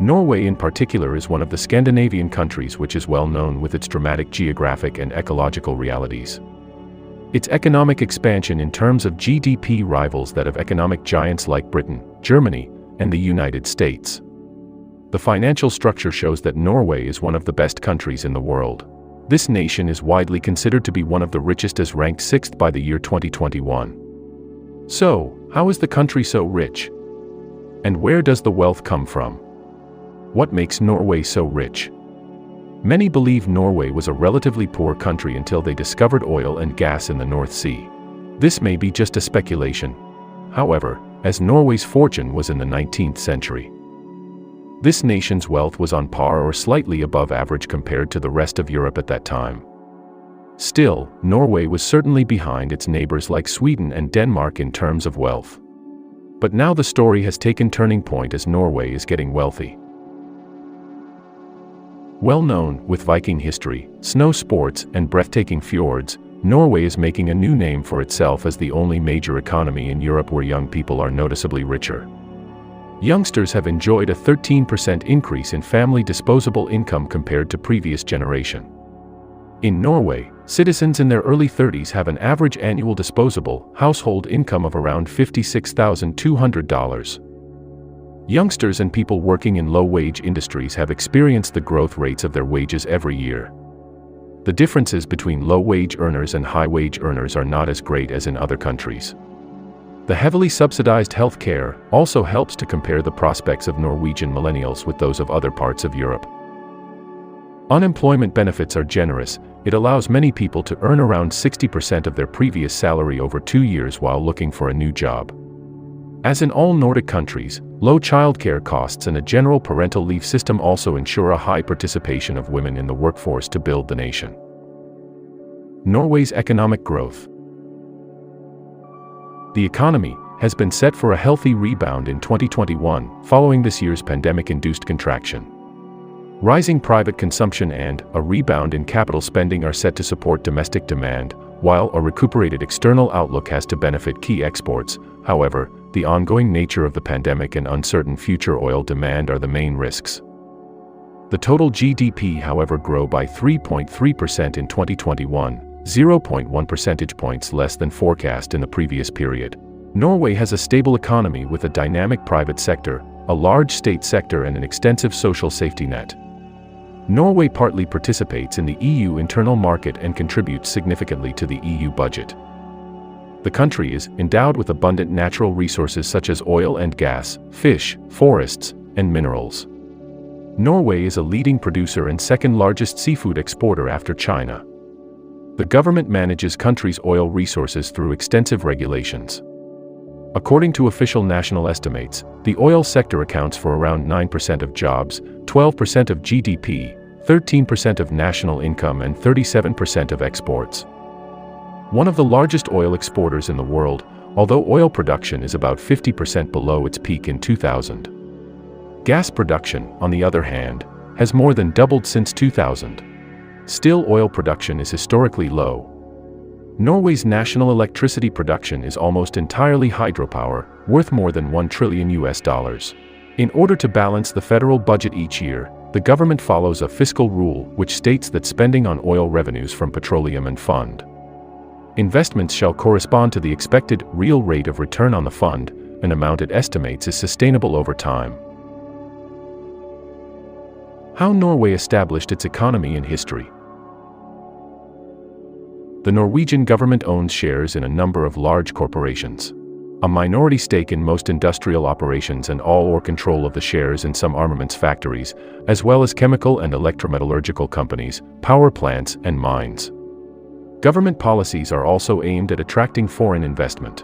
Norway in particular is one of the Scandinavian countries which is well known with its dramatic geographic and ecological realities. Its economic expansion in terms of GDP rivals that of economic giants like Britain, Germany, and the United States. The financial structure shows that Norway is one of the best countries in the world. This nation is widely considered to be one of the richest, as ranked 6th by the year 2021. So, how is the country so rich? And where does the wealth come from? What makes Norway so rich? Many believe Norway was a relatively poor country until they discovered oil and gas in the North Sea. This may be just a speculation, however, as Norway's fortune was in the 19th century. This nation's wealth was on par or slightly above average compared to the rest of Europe at that time. Still, Norway was certainly behind its neighbors like Sweden and Denmark in terms of wealth. But now the story has taken turning point as Norway is getting wealthy. Well known with Viking history, snow sports, and breathtaking fjords, Norway is making a new name for itself as the only major economy in Europe where young people are noticeably richer. Youngsters have enjoyed a 13% increase in family disposable income compared to previous generation. In Norway, citizens in their early 30s have an average annual disposable household income of around $56,200. Youngsters and people working in low-wage industries have experienced the growth rates of their wages every year. The differences between low-wage earners and high-wage earners are not as great as in other countries. The heavily subsidized health care also helps to compare the prospects of Norwegian millennials with those of other parts of Europe. Unemployment benefits are generous. It allows many people to earn around 60% of their previous salary over 2 years while looking for a new job. As in all Nordic countries, low childcare costs and a general parental leave system also ensure a high participation of women in the workforce to build the nation. Norway's economic growth. The economy has been set for a healthy rebound in 2021, following this year's pandemic-induced contraction. Rising private consumption and a rebound in capital spending are set to support domestic demand, while a recuperated external outlook has to benefit key exports. However, the ongoing nature of the pandemic and uncertain future oil demand are the main risks. The total GDP, however, grew by 3.3% in 2021, 0.1 percentage points less than forecast in the previous period. Norway has a stable economy with a dynamic private sector, a large state sector, and an extensive social safety net. Norway partly participates in the EU internal market and contributes significantly to the EU budget. The country is endowed with abundant natural resources such as oil and gas, fish, forests, and minerals. Norway is a leading producer and second largest seafood exporter after China. The government manages country's oil resources through extensive regulations. According to official national estimates, the oil sector accounts for around 9% of jobs, 12% of GDP, 13% of national income, and 37% of exports. One of the largest oil exporters in the world, although oil production is about 50% below its peak in 2000. Gas production, on the other hand, has more than doubled since 2000. Still, oil production is historically low. Norway's national electricity production is almost entirely hydropower, worth more than $1 trillion. In order to balance the federal budget each year, the government follows a fiscal rule which states that spending on oil revenues from petroleum and fund investments shall correspond to the expected real rate of return on the fund, an amount it estimates is sustainable over time. How Norway established its economy and history. The Norwegian government owns shares in a number of large corporations. A minority stake in most industrial operations and all or control of the shares in some armaments factories, as well as chemical and electrometallurgical companies, power plants, and mines. Government policies are also aimed at attracting foreign investment.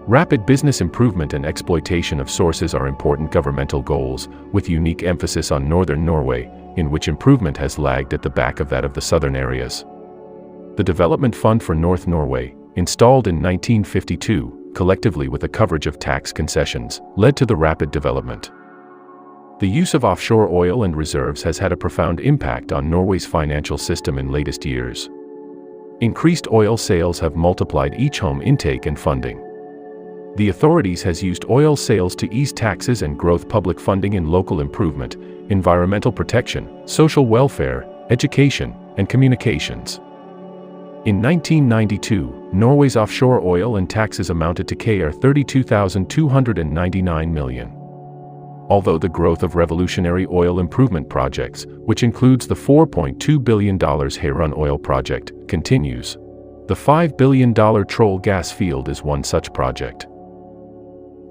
Rapid business improvement and exploitation of sources are important governmental goals, with unique emphasis on northern Norway, in which improvement has lagged at the back of that of the southern areas. The Development Fund for North Norway, installed in 1952, collectively with a coverage of tax concessions, led to the rapid development. The use of offshore oil and reserves has had a profound impact on Norway's financial system in latest years. Increased oil sales have multiplied each home intake and funding. The authorities has used oil sales to ease taxes and growth public funding in local improvement, environmental protection, social welfare, education, and communications. In 1992, Norway's offshore oil and taxes amounted to kr 32,299 million. Although the growth of revolutionary oil improvement projects, which includes the $4.2 billion Heron oil project, continues, the $5 billion Troll gas field is one such project.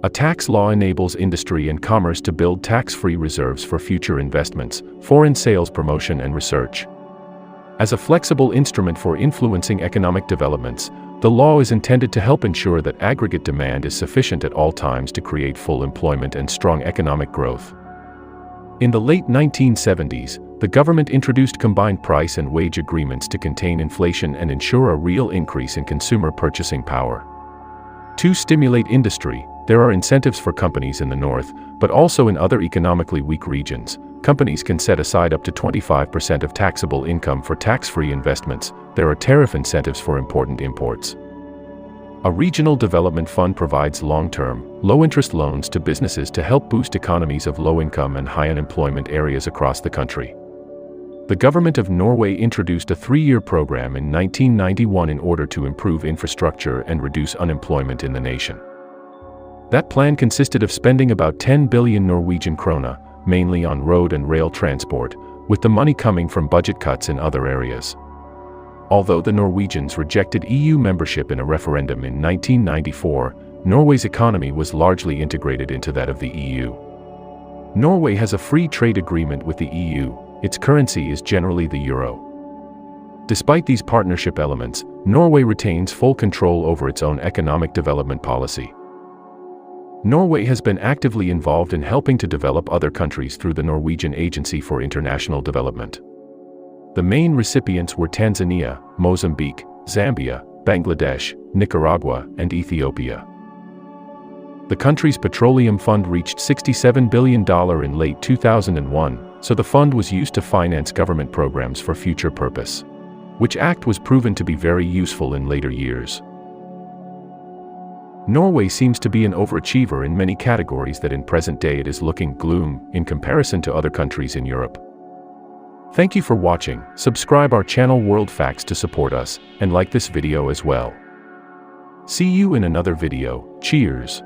A tax law enables industry and commerce to build tax-free reserves for future investments, foreign sales promotion and research. As a flexible instrument for influencing economic developments, the law is intended to help ensure that aggregate demand is sufficient at all times to create full employment and strong economic growth. In the late 1970s, the government introduced combined price and wage agreements to contain inflation and ensure a real increase in consumer purchasing power. To stimulate industry, there are incentives for companies in the north, but also in other economically weak regions. Companies can set aside up to 25% of taxable income for tax-free investments. There are tariff incentives for important imports. A regional development fund provides long-term, low-interest loans to businesses to help boost economies of low-income and high unemployment areas across the country. The government of Norway introduced a 3-year program in 1991 in order to improve infrastructure and reduce unemployment in the nation. That plan consisted of spending about 10 billion Norwegian krone, mainly on road and rail transport, with the money coming from budget cuts in other areas. Although the Norwegians rejected EU membership in a referendum in 1994, Norway's economy was largely integrated into that of the EU. Norway has a free trade agreement with the EU. Its currency is generally the euro. Despite these partnership elements, Norway retains full control over its own economic development policy. Norway has been actively involved in helping to develop other countries through the Norwegian Agency for International Development. The main recipients were Tanzania, Mozambique, Zambia, Bangladesh, Nicaragua, and Ethiopia. The country's petroleum fund reached $67 billion in late 2001, so the fund was used to finance government programs for future purpose, which was proven to be very useful in later years. Norway seems to be an overachiever in many categories that in present day it is looking gloom in comparison to other countries in Europe. Thank you for watching. Subscribe our channel World Facts to support us, and like this video as well. See you in another video. Cheers.